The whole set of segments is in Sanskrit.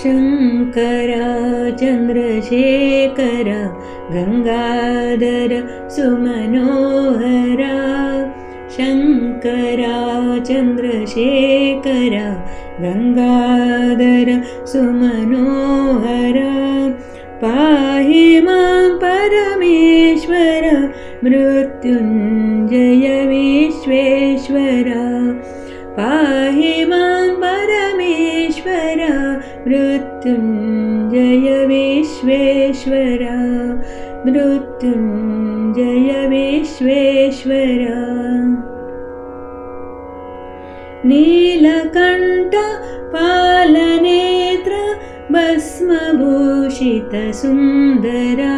शङ्करा चन्द्रशेखरा गङ्गाधर सुमनोहरा शङ्करा चन्द्रशेखरा गङ्गाधर सुमनोहरा पाहि मां परमेश्वर मृत्युञ्जय विश्वेश्वरा पाहि मां परमेश्वर मृत्युञ्जय विश्वेश्वरा मृत्युञ्जय विश्वेश्वरा नीलकण्ठ पालनेत्र भस्मभूषितसुन्दरा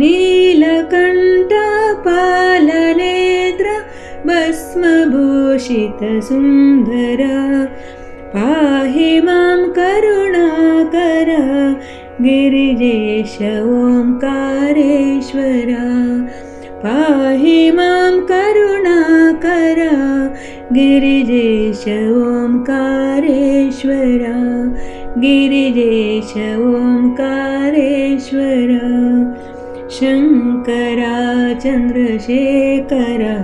नीलकण्ठ पालनेत्र भस्मभूषितसुन्दरा पाहि मां करुणाकर गिरिजेश ओंकारेश्वरा पाहि मां करुणाकर गिरिजेश ओंकारेश्वरा गिरिजेश ओंकारेश्वरा शङ्करा चन्द्रशेखरा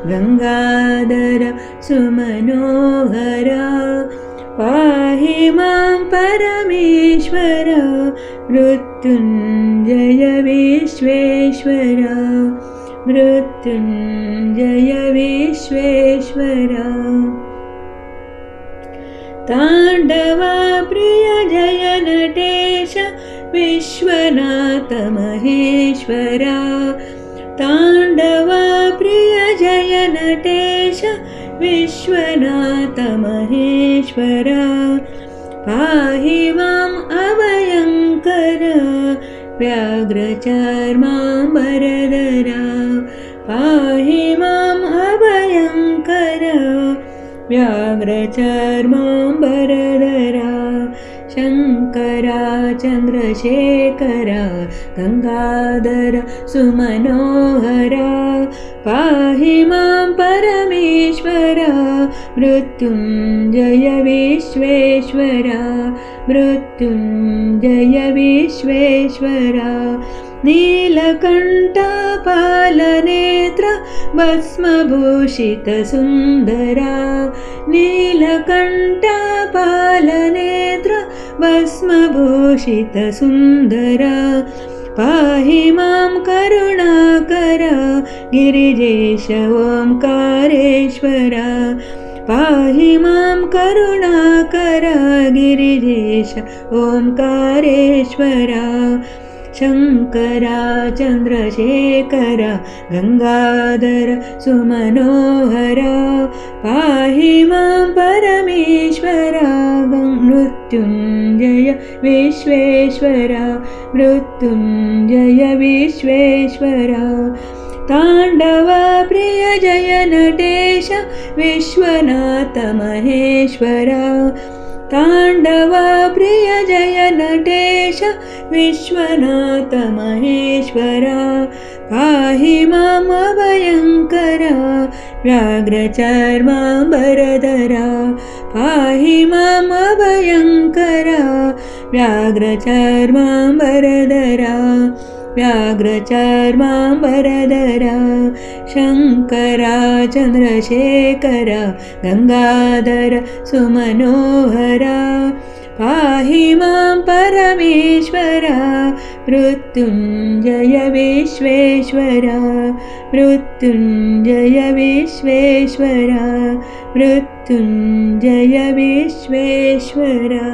गङ्गाधर सुमनोहरा पाहि मां परमेश्वर मृत्युञ्जय विश्वेश्वरा मृत्युञ्जय विश्वेश्वरा ताण्डवा प्रिय जय नटेश विश्वनाथ महेश्वरा ताण्डवा प्रिय जय नटेश विश्वनाथ महेश्वरा पाहि माम् अभयङ्कर व्याघ्रचर्माम्बरधरा पाहि माम् अभयङ्कर व्याघ्रचर्माम्बरधरा शङ्करा चन्द्रशेखरा गङ्गाधर सुमनोहरा पाहि मां परमेश्वरा मृत्युञ्जय विश्वेश्वरा मृत्युञ्जय विश्वेश्वरा नीलकण्ठ पालनेत्र भस्मभूषितसुन्दरा नीलकण्ठ पालनेत्र भस्मभूषितसुन्दरा पाहि मां करुणाकर गिरिजेश ओंकारेश्वरा पाहि मां करुणाकर गिरिजेश ओंकारेश्वरा शङ्करा चन्द्रशेखरा गङ्गाधर सुमनोहरा पाहि मां परमेश्वरा मृत्युञ्जय विश्वेश्वरा मृत्युञ्जय विश्वेश्वरा ताण्डवा प्रिय जय नटेश विश्वनाथ महेश्वरा ताण्डवा प्रिय जय नटेश विश्वनाथ महेश्वरा पाहि माम् अभयङ्कर व्याघ्रचर्माम्बरधरा पाहि माम् अभयङ्कर व्याघ्रचर्माम्बरधरा व्याघ्रचर्माम्बरधरा शङ्करा चन्द्रशेखरा गङ्गाधर सुमनोहरा पाहि मां परमेश्वरा मृत्युञ्जय विश्वेश्वरा मृत्युञ्जय विश्वेश्वरा मृत्युञ्जय विश्वेश्वरा।